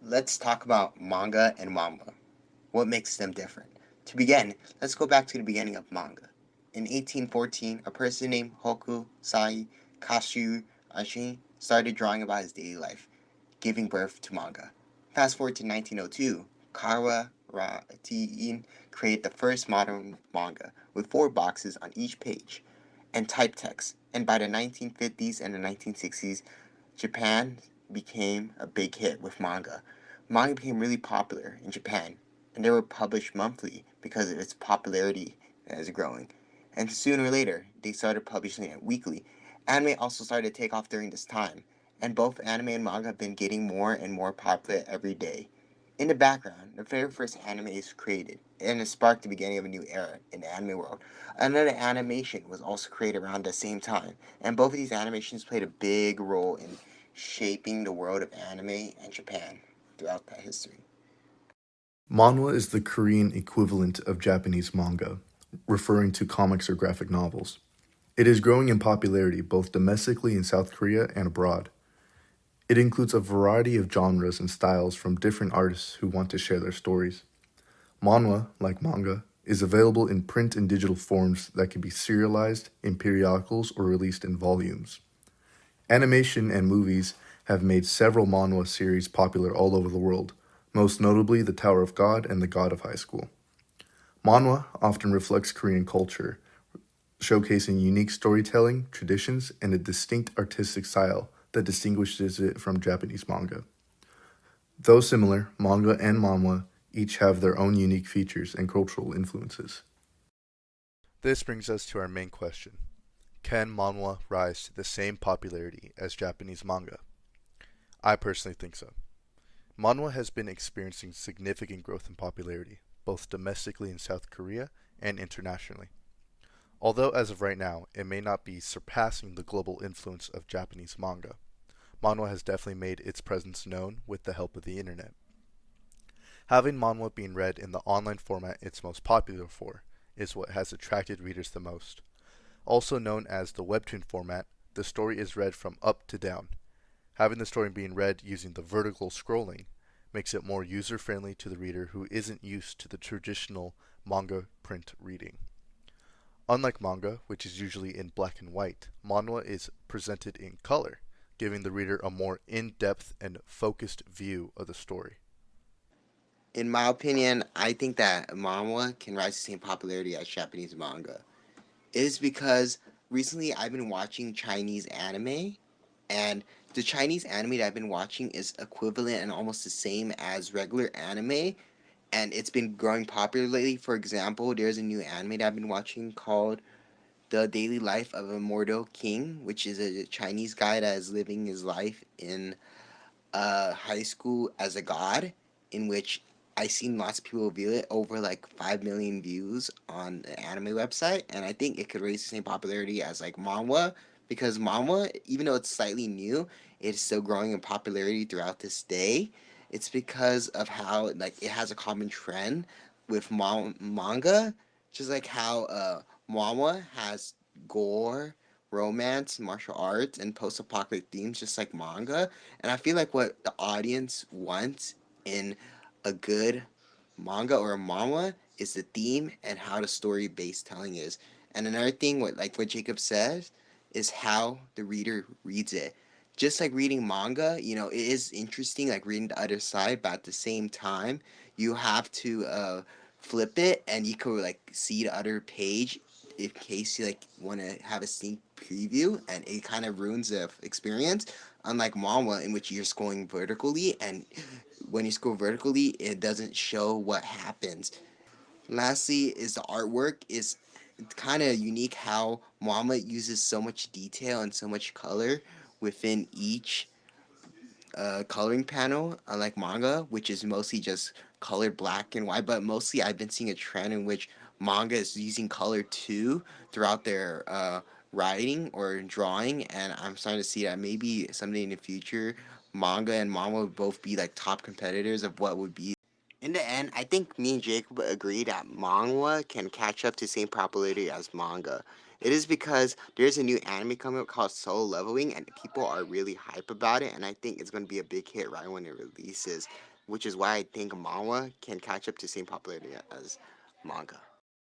Let's talk about manga and manga. What makes them different? To begin, let's go back to the beginning of manga. In 1814, a person named Hoku Sai Kashu Ashi started drawing about his daily life, giving birth to manga. Fast forward to 1902, Kara Ratiin created the first modern manga with four boxes on each page and type text. And by the 1950s and the 1960s, Japan became a big hit with manga. Manga became really popular in Japan, and they were published monthly because of its popularity as growing. And sooner or later, they started publishing it weekly. Anime also started to take off during this time, and both anime and manga have been getting more and more popular every day. In the background, the very first anime is created, and it sparked the beginning of a new era in the anime world. Another animation was also created around the same time, and both of these animations played a big role in shaping the world of anime and Japan throughout that history. Manhwa is the Korean equivalent of Japanese manga, referring to comics or graphic novels. It is growing in popularity both domestically in South Korea and abroad. It includes a variety of genres and styles from different artists who want to share their stories. Manhwa, like manga, is available in print and digital forms that can be serialized in periodicals or released in volumes. Animation and movies have made several manhwa series popular all over the world, most notably The Tower of God and The God of High School. Manhwa often reflects Korean culture, showcasing unique storytelling, traditions, and a distinct artistic style that distinguishes it from Japanese manga. Though similar, manga and manhwa each have their own unique features and cultural influences. This brings us to our main question. Can manhwa rise to the same popularity as Japanese manga? I personally think so. Manhwa has been experiencing significant growth in popularity, both domestically in South Korea and internationally. Although as of right now, it may not be surpassing the global influence of Japanese manga, manhwa has definitely made its presence known with the help of the internet. Having manhwa being read in the online format it's most popular for is what has attracted readers the most. Also known as the webtoon format, the story is read from up to down. Having the story being read using the vertical scrolling makes it more user friendly to the reader who isn't used to the traditional manga print reading. Unlike manga, which is usually in black and white, manhwa is presented in color, giving the reader a more in depth and focused view of the story. In my opinion, I think that manga can rise to the same popularity as Japanese manga. It is because recently I've been watching Chinese anime, and the Chinese anime that I've been watching is equivalent and almost the same as regular anime, and it's been growing popular lately. For example, there's a new anime that I've been watching called The Daily Life of a Mortal King, which is a Chinese guy that is living his life in high school as a god, in which I seen lots of people view it, over like 5 million views on the anime website, and I think it could raise the same popularity as like manhwa, because manhwa, even though it's slightly new, it's still growing in popularity throughout this day. It's because of how like it has a common trend with manga, just like how manhwa has gore, romance, martial arts, and post-apocalyptic themes, just like manga. And I feel like what the audience wants in a good manga or a manhwa is the theme and how the story based telling is. And another thing, what Jacob says, is how the reader reads it. Just like reading manga, it is interesting, like reading the other side, but at the same time, you have to flip it, and you could like see the other page in case you like want to have a sneak preview, and it kind of ruins the experience. Unlike manhwa, in which you're scrolling vertically, and when you scroll vertically, it doesn't show what happens. Lastly, is the artwork is kind of unique how manhwa uses so much detail and so much color within each coloring panel, unlike manga, which is mostly just colored black and white. But mostly, I've been seeing a trend in which manga is using color too throughout their writing or drawing, and I'm starting to see that maybe someday in the future, manga and manga would both be like top competitors of what would be. In the end, I think me and Jacob agree that manga can catch up to the same popularity as manga. It is because there's a new anime coming out called Solo Leveling, and people are really hype about it. And I think it's going to be a big hit right when it releases, which is why I think manga can catch up to the same popularity as manga.